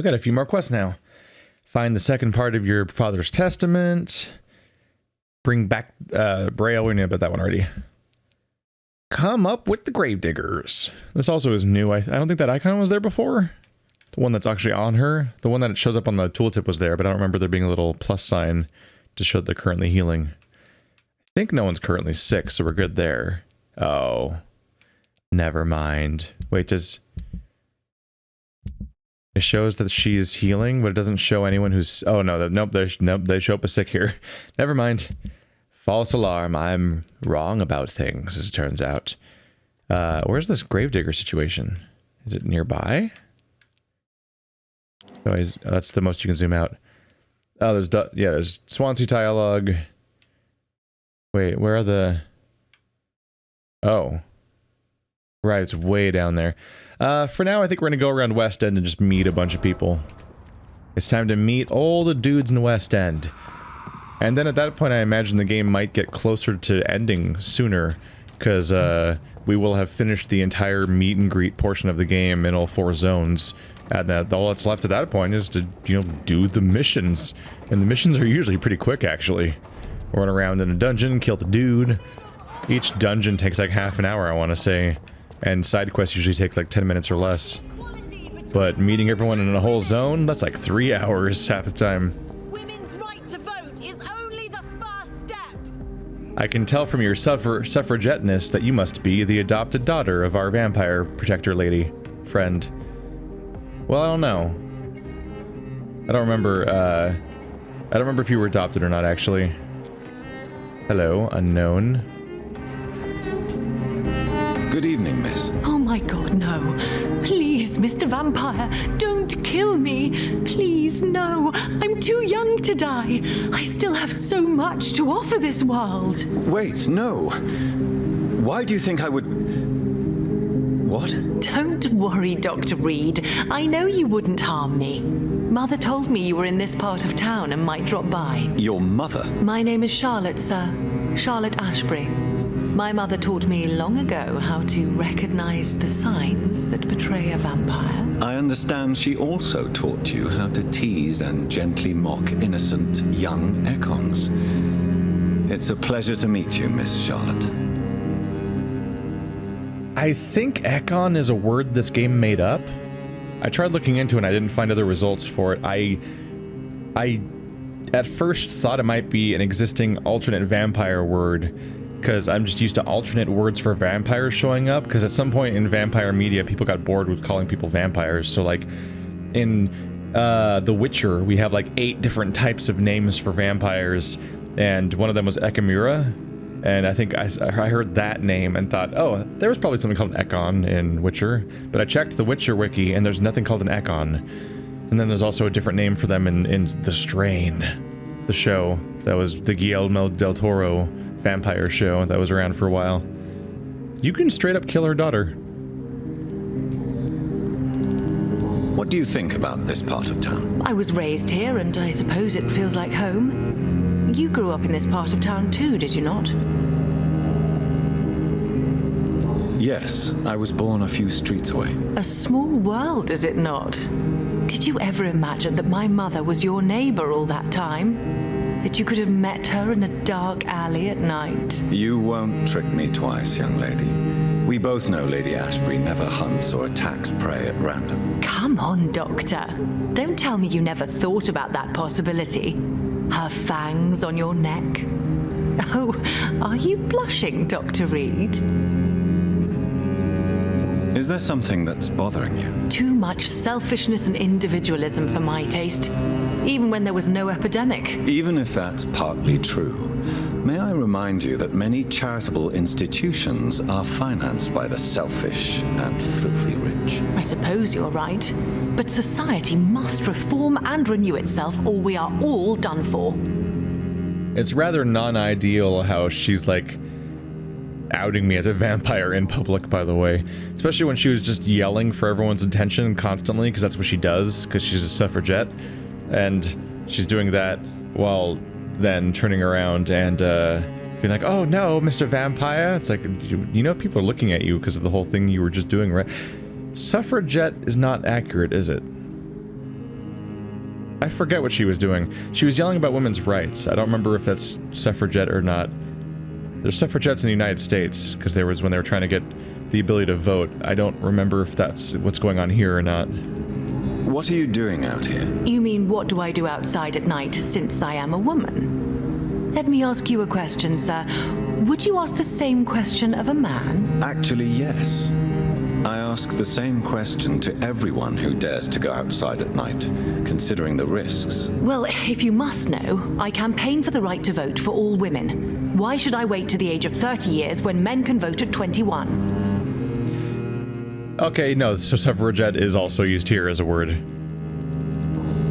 We got a few more quests now. Find the second part of your father's testament. Bring back Braille. We knew about that one already. Come up with the gravediggers. This also is new. I don't think that icon was there before. The one that's actually on her. The one that shows up on the tooltip was there, but I don't remember there being a little plus sign to show they're currently healing. I think no one's currently sick, so we're good there. Oh. Never mind. Wait, does... It shows that she's healing, but it doesn't show anyone who's... Oh, no. Nope, they show up as sick here. Never mind. False alarm. I'm wrong about things, as it turns out. Where's this gravedigger situation? Is it nearby? Oh, that's the most you can zoom out. Oh, there's Swansea dialogue. Wait, where are the... Oh. Right, it's way down there. For now, I think we're gonna go around West End and just meet a bunch of people. It's time to meet all the dudes in West End. And then at that point, I imagine the game might get closer to ending sooner, because we will have finished the entire meet and greet portion of the game in all 4 zones. And all that's left at that point is to, you know, do the missions. And the missions are usually pretty quick, actually. Run around in a dungeon, kill the dude. Each dungeon takes like half an hour, I want to say. And side quests usually take like 10 minutes or less. But meeting everyone in a whole zone, that's like 3 hours half the time. Women's right to vote is only the first step. I can tell from your suffragetteness that you must be the adopted daughter of our vampire protector lady friend. Well, I don't know. I don't remember if you were adopted or not, actually. Hello, unknown. Good evening, miss. Oh my god, no. Please, Mr. Vampire, don't kill me. Please, no. I'm too young to die. I still have so much to offer this world. Wait, no. Why do you think I would... What? Don't worry, Dr. Reid. I know you wouldn't harm me. Mother told me you were in this part of town and might drop by. Your mother? My name is Charlotte, sir. Charlotte Ashbury. My mother taught me long ago how to recognize the signs that betray a vampire. I understand she also taught you how to tease and gently mock innocent young Ekons. It's a pleasure to meet you, Miss Charlotte. I think Ekon is a word this game made up. I tried looking into it and I didn't find other results for it. I at first thought it might be an existing alternate vampire word, because I'm just used to alternate words for vampires showing up, because at some point in vampire media, people got bored with calling people vampires. So like, in The Witcher, we have like 8 different types of names for vampires, and one of them was Ekamura, and I think I heard that name and thought, oh, there was probably something called an Ekon in Witcher, but I checked the Witcher wiki, and there's nothing called an Ekon. And then there's also a different name for them in The Strain, the show that was the Guillermo del Toro vampire show that was around for a while. You can straight up kill her daughter. What do you think about this part of town? I was raised here, and I suppose it feels like home. You grew up in this part of town too, did you not? Yes, I was born a few streets away. A small world, is it not? Did you ever imagine that my mother was your neighbor all that time? That you could have met her in a dark alley at night? You won't trick me twice, young lady. We both know Lady Ashbury never hunts or attacks prey at random. Come on, Doctor. Don't tell me you never thought about that possibility. Her fangs on your neck. Oh, are you blushing, Dr. Reid? Is there something that's bothering you? Too much selfishness and individualism for my taste, even when there was no epidemic. Even if that's partly true, may I remind you that many charitable institutions are financed by the selfish and filthy rich? I suppose you're right, but society must reform and renew itself, or we are all done for. It's rather non-ideal how she's like outing me as a vampire in public, by the way. Especially when she was just yelling for everyone's attention constantly, because that's what she does, because she's a suffragette. And she's doing that while then turning around and being like, oh no, Mr. Vampire. It's like, you know people are looking at you because of the whole thing you were just doing, right? Suffragette is not accurate, is it? I forget what she was doing. She was yelling about women's rights. I don't remember if that's suffragette or not. There's suffragettes in the United States, because there was when they were trying to get the ability to vote. I don't remember if that's what's going on here or not. What are you doing out here? You mean what do I do outside at night since I am a woman? Let me ask you a question, sir. Would you ask the same question of a man? Actually, yes. I ask the same question to everyone who dares to go outside at night, considering the risks. Well, if you must know, I campaign for the right to vote for all women. Why should I wait to the age of 30 years when men can vote at 21? Okay, no, so suffragette is also used here as a word.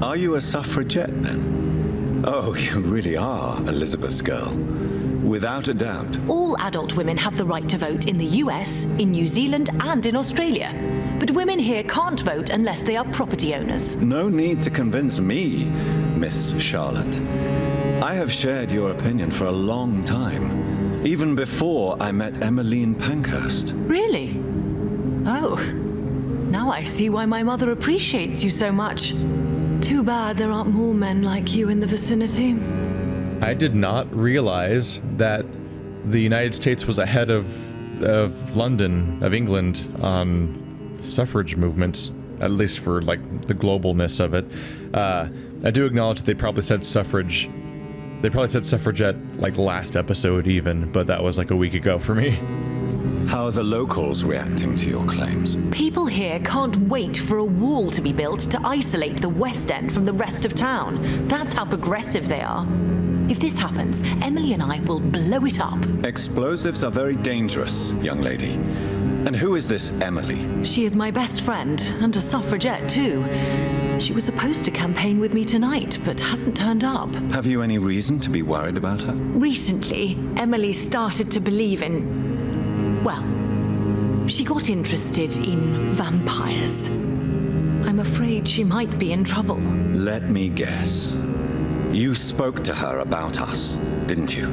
Are you a suffragette, then? Oh, you really are Elizabeth's girl. Without a doubt. All adult women have the right to vote in the US, in New Zealand, and in Australia. But women here can't vote unless they are property owners. No need to convince me, Miss Charlotte. I have shared your opinion for a long time, even before I met Emmeline Pankhurst. Really? Oh. Now I see why my mother appreciates you so much. Too bad there aren't more men like you in the vicinity. I did not realize that the United States was ahead of London, of England, on suffrage movements, at least for, like, the globalness of it. I do acknowledge that they probably said suffrage. They probably said suffragette, like, last episode even, but that was, like, a week ago for me. How are the locals reacting to your claims? People here can't wait for a wall to be built to isolate the West End from the rest of town. That's how progressive they are. If this happens, Emily and I will blow it up. Explosives are very dangerous, young lady. And who is this Emily? She is my best friend, and a suffragette too. She was supposed to campaign with me tonight, but hasn't turned up. Have you any reason to be worried about her? Recently, Emily started to believe in... well, she got interested in vampires. I'm afraid she might be in trouble. Let me guess. You spoke to her about us, didn't you?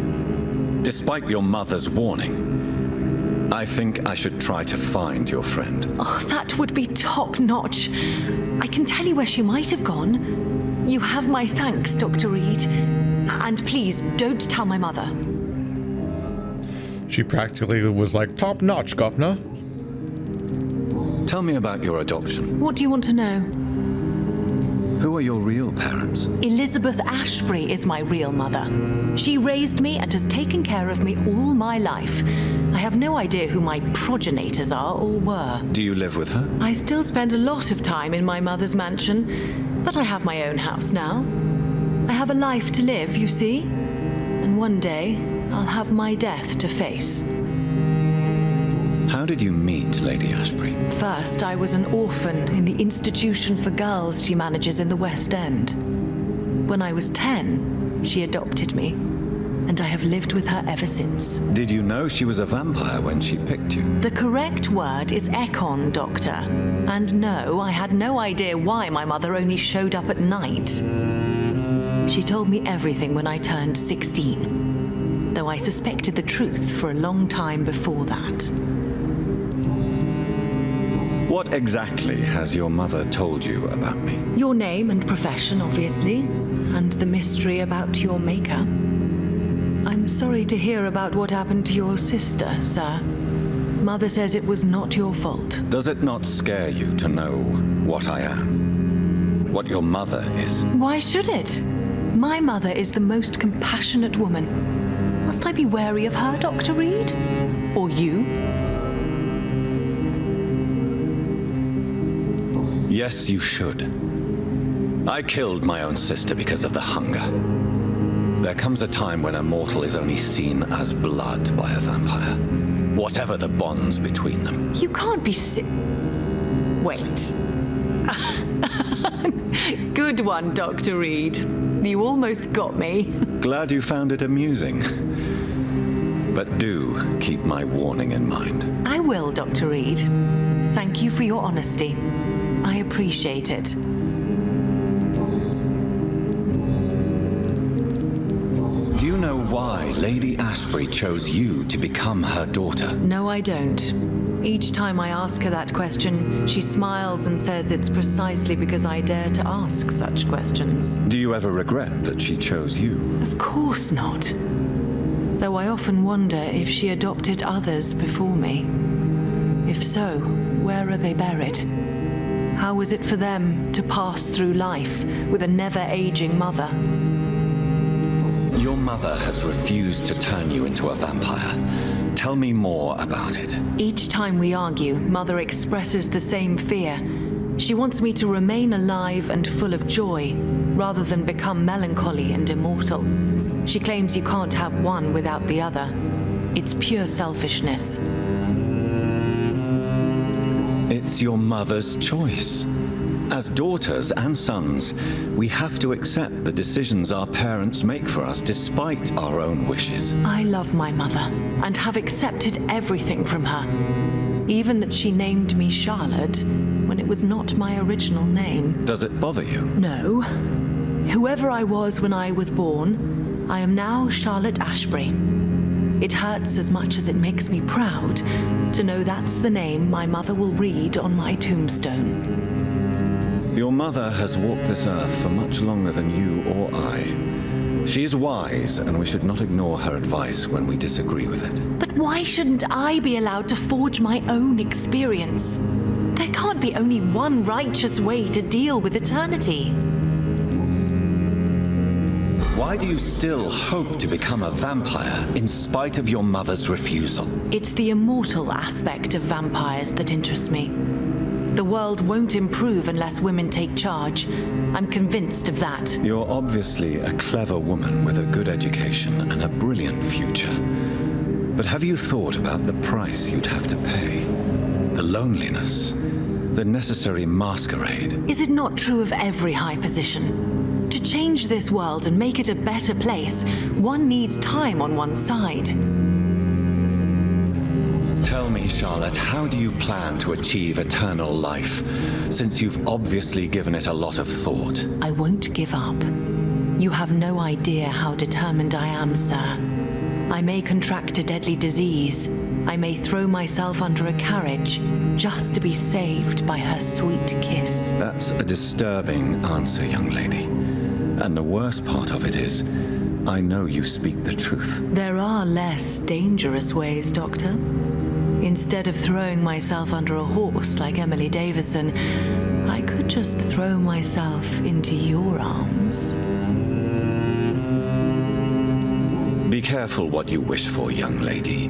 Despite your mother's warning. I think I should try to find your friend. Oh, that would be top-notch. I can tell you where she might have gone. You have my thanks, Dr. Reid. And please, don't tell my mother. She practically was like, top-notch, governor. Tell me about your adoption. What do you want to know? Who are your real parents? Elizabeth Ashbury is my real mother. She raised me and has taken care of me all my life. I have no idea who my progenitors are or were. Do you live with her? I still spend a lot of time in my mother's mansion, but I have my own house now. I have a life to live, you see. And one day, I'll have my death to face. How did you meet Lady Ashbury? First, I was an orphan in the institution for girls she manages in the West End. When I was 10, she adopted me, and I have lived with her ever since. Did you know she was a vampire when she picked you? The correct word is Doctor. And no, I had no idea why my mother only showed up at night. She told me everything when I turned 16, though I suspected the truth for a long time before that. What exactly has your mother told you about me? Your name and profession, obviously, and the mystery about your maker. I'm sorry to hear about what happened to your sister, sir. Mother says it was not your fault. Does it not scare you to know what I am? What your mother is? Why should it? My mother is the most compassionate woman. Must I be wary of her, Dr. Reid? Or you? Yes, you should. I killed my own sister because of the hunger. There comes a time when a mortal is only seen as blood by a vampire, whatever the bonds between them. You can't be Wait. Good one, Dr. Reid. You almost got me. Glad you found it amusing. But do keep my warning in mind. I will, Dr. Reid. Thank you for your honesty. I appreciate it. Do you know why Lady Ashbury chose you to become her daughter? No, I don't. Each time I ask her that question, she smiles and says it's precisely because I dare to ask such questions. Do you ever regret that she chose you? Of course not. Though I often wonder if she adopted others before me. If so, where are they buried? How was it for them to pass through life with a never-aging mother? Your mother has refused to turn you into a vampire. Tell me more about it. Each time we argue, Mother expresses the same fear. She wants me to remain alive and full of joy, rather than become melancholy and immortal. She claims you can't have one without the other. It's pure selfishness. It's your mother's choice. As daughters and sons, we have to accept the decisions our parents make for us despite our own wishes. I love my mother and have accepted everything from her. Even that she named me Charlotte when it was not my original name. Does it bother you? No. Whoever I was when I was born, I am now Charlotte Ashbury. It hurts as much as it makes me proud to know that's the name my mother will read on my tombstone. Your mother has walked this earth for much longer than you or I. She is wise, and we should not ignore her advice when we disagree with it. But why shouldn't I be allowed to forge my own experience? There can't be only one righteous way to deal with eternity. Why do you still hope to become a vampire in spite of your mother's refusal? It's the immortal aspect of vampires that interests me. The world won't improve unless women take charge. I'm convinced of that. You're obviously a clever woman with a good education and a brilliant future. But have you thought about the price you'd have to pay? The loneliness, the necessary masquerade. Is it not true of every high position? To change this world and make it a better place, one needs time on one's side. Tell me, Charlotte, how do you plan to achieve eternal life, since you've obviously given it a lot of thought? I won't give up. You have no idea how determined I am, sir. I may contract a deadly disease. I may throw myself under a carriage just to be saved by her sweet kiss. That's a disturbing answer, young lady. And the worst part of it is, I know you speak the truth. There are less dangerous ways, Doctor. Instead of throwing myself under a horse like Emily Davison, I could just throw myself into your arms. Be careful what you wish for, young lady.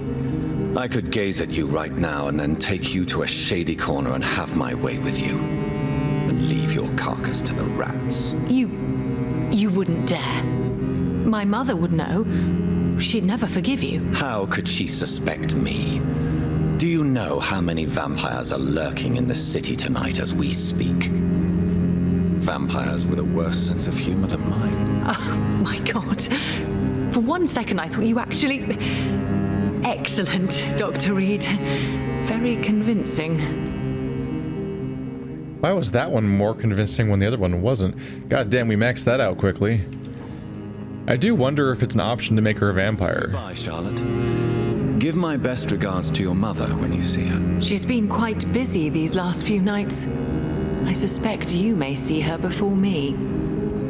I could gaze at you right now and then take you to a shady corner and have my way with you. And leave your carcass to the rats. You wouldn't dare. My mother would know. She'd never forgive you. How could she suspect me? Do you know how many vampires are lurking in the city tonight as we speak? Vampires with a worse sense of humor than mine. Oh, my God. For one second, I thought you actually... Excellent, Dr. Reid. Very convincing. Why was that one more convincing when the other one wasn't? God damn, we maxed that out quickly. I do wonder if it's an option to make her a vampire. Bye, Charlotte. Give my best regards to your mother when you see her. She's been quite busy these last few nights. I suspect you may see her before me.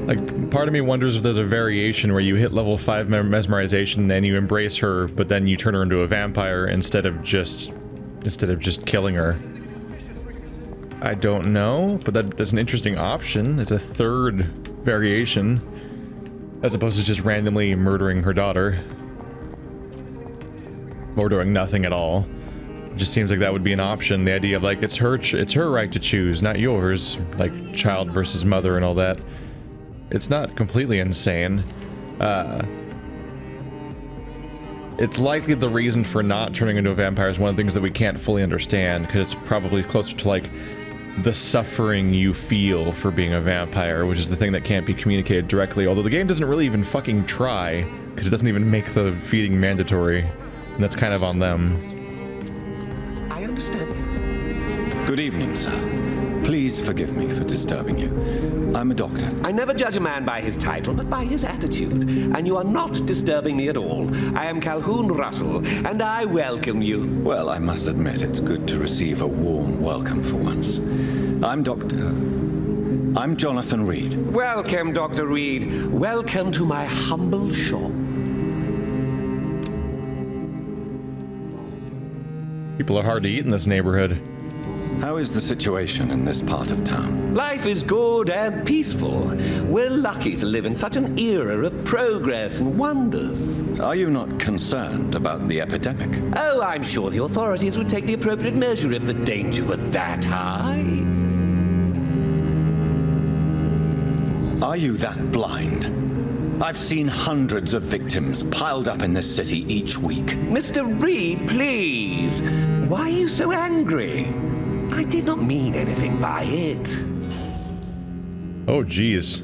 Like, part of me wonders if there's a variation where you hit level 5 mesmerization and you embrace her, but then you turn her into a vampire instead of just killing her. I don't know, but that's an interesting option. It's a third variation, as opposed to just randomly murdering her daughter. Or doing nothing at all. It just seems like that would be an option. The idea of, like, it's her right to choose, not yours. Like, child versus mother and all that. It's not completely insane. It's likely the reason for not turning into a vampire is one of the things that we can't fully understand, because it's probably closer to, like, the suffering you feel for being a vampire, which is the thing that can't be communicated directly, although the game doesn't really even fucking try, because it doesn't even make the feeding mandatory, and that's kind of on them. I understand. Good evening, sir. Please forgive me for disturbing you. I'm a doctor. I never judge a man by his title, but by his attitude. And you are not disturbing me at all. I am Calhoun Russell, and I welcome you. Well, I must admit, it's good to receive a warm welcome for once. I'm Jonathan Reid. Welcome, Dr. Reid. Welcome to my humble shop. People are hard to eat in this neighborhood. How is the situation in this part of town? Life is good and peaceful. We're lucky to live in such an era of progress and wonders. Are you not concerned about the epidemic? Oh, I'm sure the authorities would take the appropriate measure if the danger were that high. Are you that blind? I've seen hundreds of victims piled up in this city each week. Mr. Reid, please. Why are you so angry? I did not mean anything by it. Oh, geez.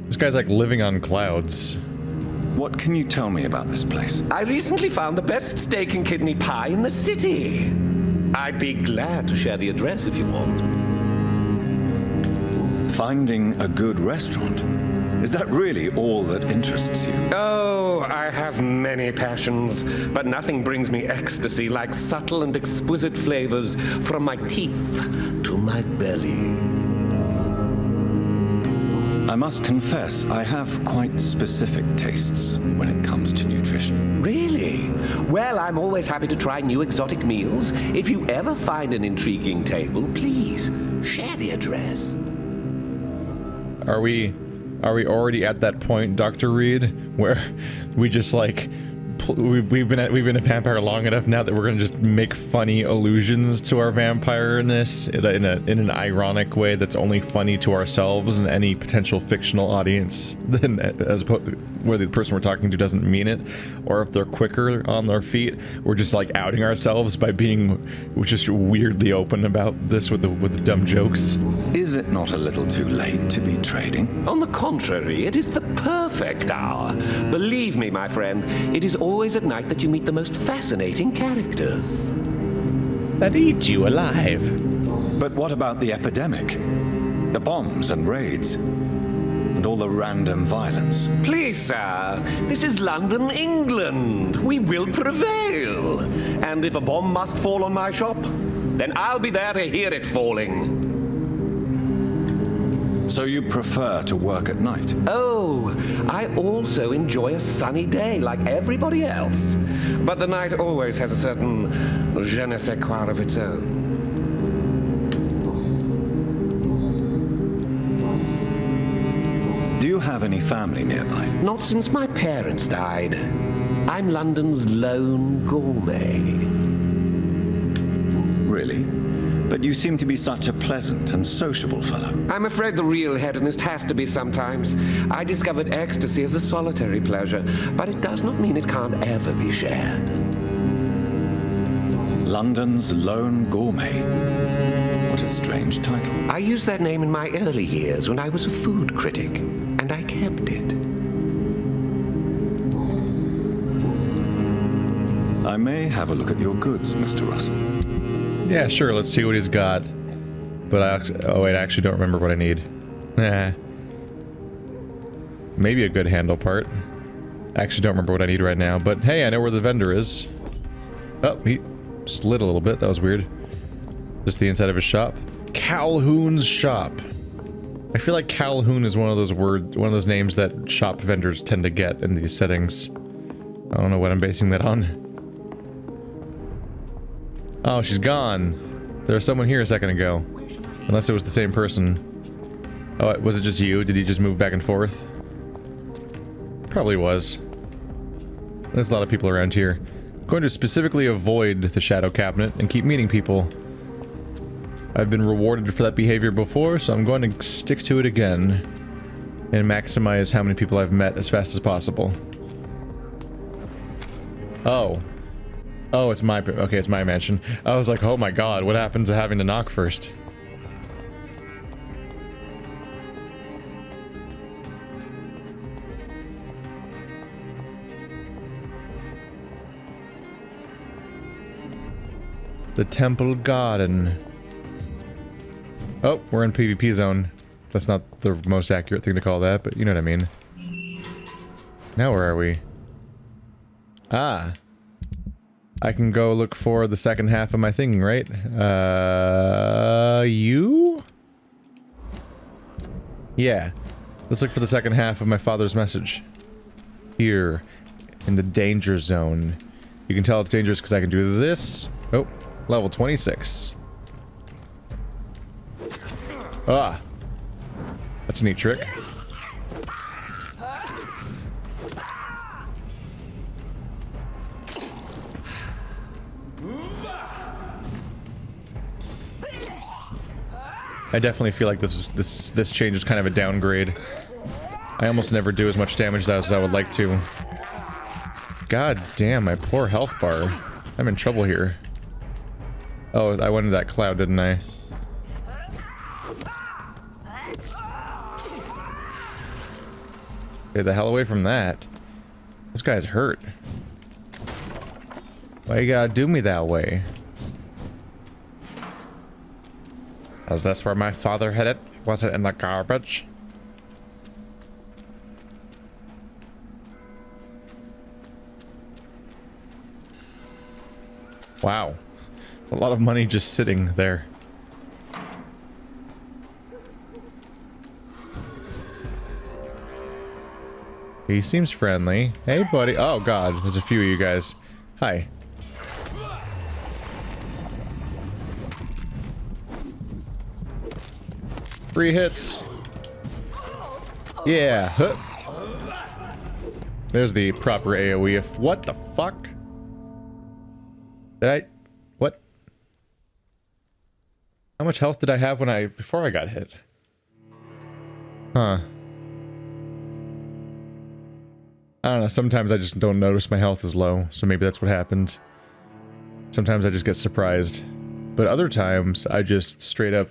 This guy's like living on clouds. What can you tell me about this place? I recently found the best steak and kidney pie in the city. I'd be glad to share the address if you want. Finding a good restaurant? Is that really all that interests you? Oh, I have many passions, but nothing brings me ecstasy like subtle and exquisite flavors from my teeth to my belly. I must confess, I have quite specific tastes when it comes to nutrition. Really? Well, I'm always happy to try new exotic meals. If you ever find an intriguing table, please share the address. Are we already at that point, Dr. Reid, where we just like we've been a vampire long enough now that we're gonna just make funny allusions to our vampireness in an ironic way that's only funny to ourselves and any potential fictional audience, then as opposed where the person we're talking to doesn't mean it, or if they're quicker on their feet, we're just like outing ourselves by being just weirdly open about this with the dumb jokes. Is it not a little too late to be trading? On the contrary, it is the perfect hour. Believe me, my friend, it is always at night that you meet the most fascinating characters. That eat you alive. But what about the epidemic? The bombs and raids? And all the random violence? Please, sir, this is London, England. We will prevail. And if a bomb must fall on my shop, then I'll be there to hear it falling. So you prefer to work at night? Oh, I also enjoy a sunny day like everybody else. But the night always has a certain je ne sais quoi of its own. Do you have any family nearby? Not since my parents died. I'm London's lone gourmet. Really? But you seem to be such a pleasant and sociable fellow. I'm afraid the real hedonist has to be sometimes. I discovered ecstasy as a solitary pleasure, but it does not mean it can't ever be shared. London's lone gourmet. What a strange title. I used that name in my early years when I was a food critic, and I kept it. I may have a look at your goods, Mr. Russell. Yeah, sure, let's see what he's got. But I actually don't remember what I need. Nah. Maybe a good handle part. I actually don't remember what I need right now, but hey, I know where the vendor is. Oh, he slid a little bit, that was weird. Just the inside of his shop. Calhoun's shop. I feel like Calhoun is one of those names that shop vendors tend to get in these settings. I don't know what I'm basing that on. Oh, she's gone. There was someone here a second ago. Unless it was the same person. Oh, was it just you? Did you just move back and forth? Probably was. There's a lot of people around here. I'm going to specifically avoid the shadow cabinet and keep meeting people. I've been rewarded for that behavior before, so I'm going to stick to it again. And maximize how many people I've met as fast as possible. Oh. Oh, it's my... Okay, it's my mansion. I was like, oh my god, what happens to having to knock first? The temple garden. Oh, we're in PvP zone. That's not the most accurate thing to call that, but you know what I mean. Now where are we? Ah. I can go look for the second half of my thing, right? You? Yeah. Let's look for the second half of my father's message. Here, in the danger zone. You can tell it's dangerous because I can do this. Oh, level 26. Ah. That's a neat trick. I definitely feel like this change is kind of a downgrade. I almost never do as much damage as I would like to. God damn, my poor health bar. I'm in trouble here. Oh, I went into that cloud, didn't I? Get the hell away from that. This guy's hurt. Why you gotta do me that way? Is this where my father hid it? Was it in the garbage? Wow. There's a lot of money just sitting there. He seems friendly. Hey, buddy. Oh, God. There's a few of you guys. Hi. Free hits. Yeah. Huh. There's the proper AoE. If what the fuck? Did I? What? How much health did I have before I got hit? Huh. I don't know. Sometimes I just don't notice my health is low, so maybe that's what happened. Sometimes I just get surprised, but other times I just straight up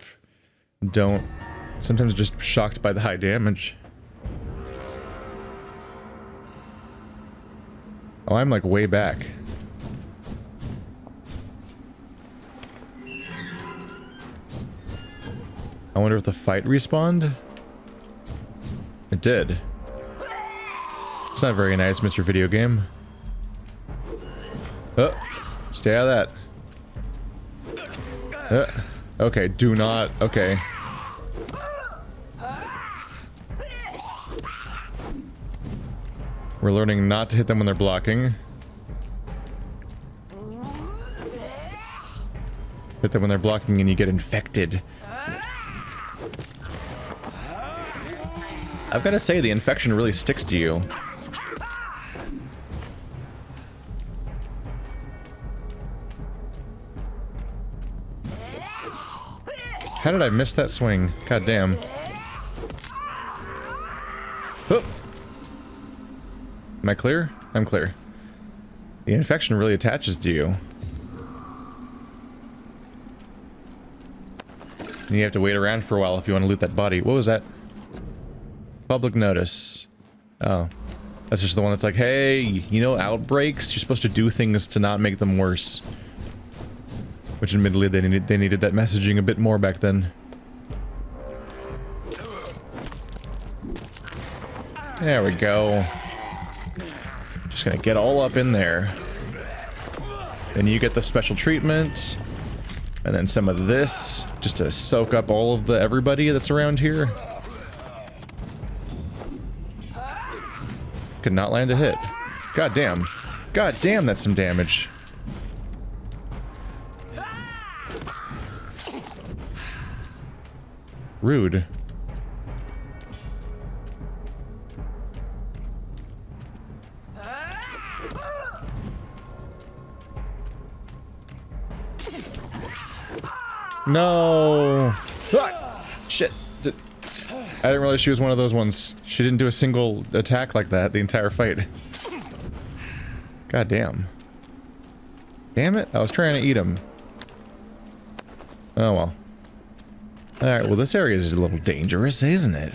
don't. Sometimes just shocked by the high damage. Oh, I'm like way back. I wonder if the fight respawned? It did. It's not very nice, Mr. Video Game. Oh, stay out of that. Okay, do not. Okay. We're learning not to hit them when they're blocking. Hit them when they're blocking and you get infected. I've got to say, the infection really sticks to you. How did I miss that swing? God damn. Oh. Am I clear? I'm clear. The infection really attaches to you. And you have to wait around for a while if you want to loot that body. What was that? Public notice. Oh. That's just the one that's like, hey, you know outbreaks? You're supposed to do things to not make them worse. Which admittedly they needed that messaging a bit more back then. There we go. Just gonna get all up in there. Then you get the special treatment. And then some of this, just to soak up all of the everybody that's around here. Could not land a hit. God damn. God damn, that's some damage. Rude. No. Ah, shit. I didn't realize she was one of those ones. She didn't do a single attack like that the entire fight. God damn. Damn it. I was trying to eat him. Oh well. Alright, well this area is a little dangerous, isn't it?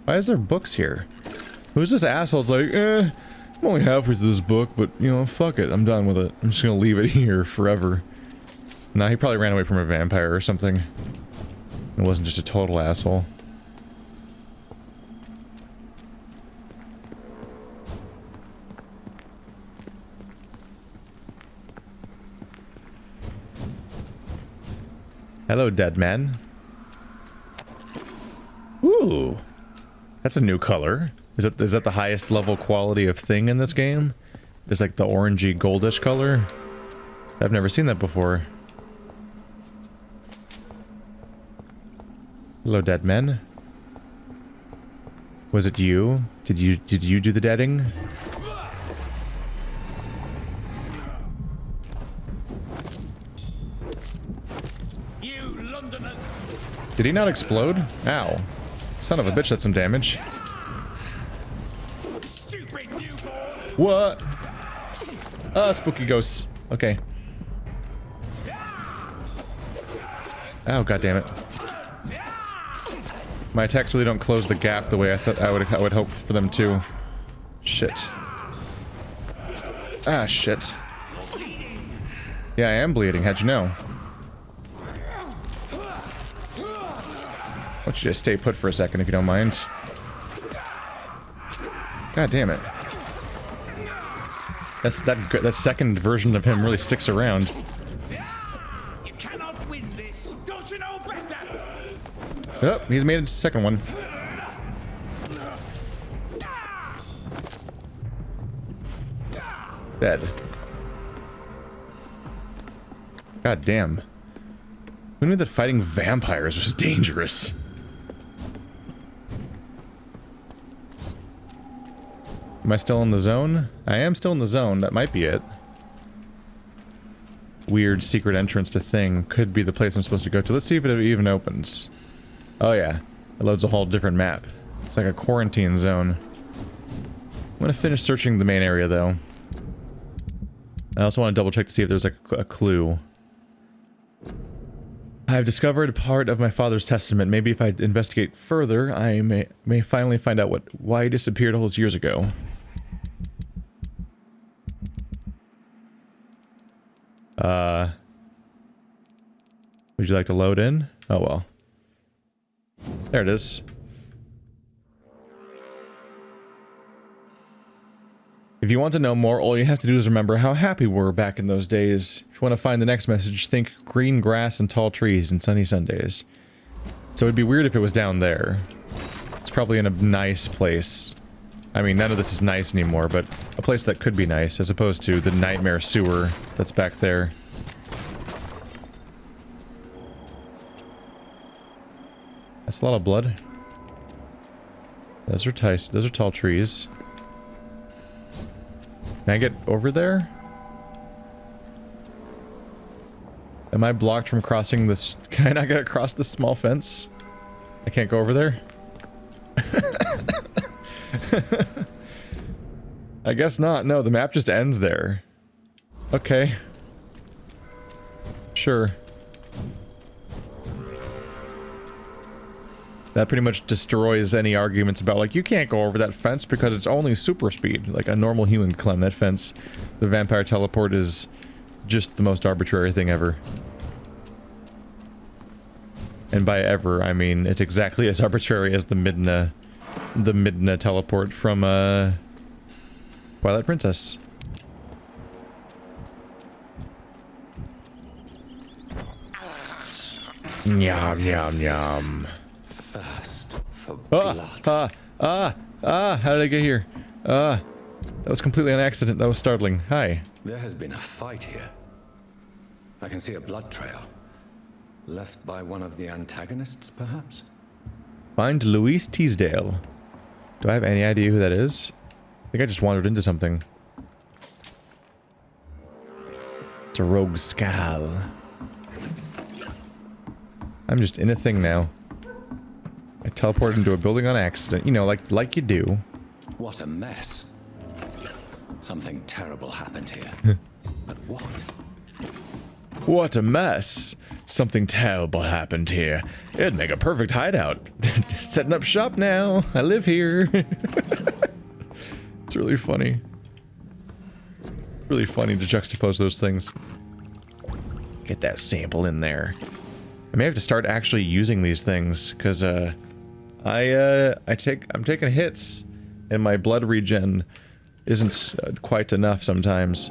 Why is there books here? Who's this asshole? It's like, I'm only halfway through this book, but, you know, fuck it. I'm done with it. I'm just gonna leave it here forever. Nah, he probably ran away from a vampire or something. It wasn't just a total asshole. Hello, dead man. Ooh. That's a new color. Is that the highest level quality of thing in this game? It's like the orangey goldish color? I've never seen that before. Hello, dead men. Was it you? Did you do the deading? You Londoners! Did he not explode? Ow. Son of a bitch, that's some damage. Stupid newborn! What? Spooky ghosts. Okay. Oh, god damn it. My attacks really don't close the gap the way I thought I would hope for them to. Shit. Ah, shit. Yeah, I am bleeding. How'd you know? Why don't you just stay put for a second if you don't mind? God damn it. That second version of him really sticks around. You cannot win this! Don't you know better? Oh, he's made a second one. Dead. God damn. Who knew that fighting vampires was dangerous? Am I still in the zone? I am still in the zone. That might be it. Weird secret entrance to thing. Could be the place I'm supposed to go to. Let's see if it even opens. Oh yeah. It loads a whole different map. It's like a quarantine zone. I'm gonna finish searching the main area though. I also want to double check to see if there's like a clue. I've discovered part of my father's testament. Maybe if I investigate further, I may finally find out why he disappeared all those years ago. Would you like to load in? Oh well. There it is. If you want to know more, all you have to do is remember how happy we were back in those days. If you want to find the next message, think green grass and tall trees and sunny Sundays. So it'd be weird if it was down there. It's probably in a nice place. I mean, none of this is nice anymore, but a place that could be nice, as opposed to the nightmare sewer that's back there. That's a lot of blood. Those are tall trees. Can I get over there? Am I blocked from crossing this? Can I not get across this small fence? I can't go over there? I guess not. No, the map just ends there. Okay. Sure. That pretty much destroys any arguments about, like, you can't go over that fence because it's only super speed. Like, a normal human can climb that fence. The vampire teleport is just the most arbitrary thing ever. And by ever, I mean, it's exactly as arbitrary as the Midna teleport from, Twilight Princess. Yum, yum, yum. Thirst for blood. How did I get here? That was completely an accident. That was startling. Hi. There has been a fight here. I can see a blood trail. Left by one of the antagonists, perhaps? Find Louise Teasdale. Do I have any idea who that is? I think I just wandered into something. It's a rogue skal. I'm just in a thing now. I teleported into a building on accident. You know, like you do. What a mess. Something terrible happened here. But what? What a mess. Something terrible happened here. It'd make a perfect hideout. Setting up shop now. I live here. It's really funny. Really funny to juxtapose those things. Get that sample in there. I may have to start actually using these things, because, I'm taking hits, and my blood regen isn't quite enough sometimes.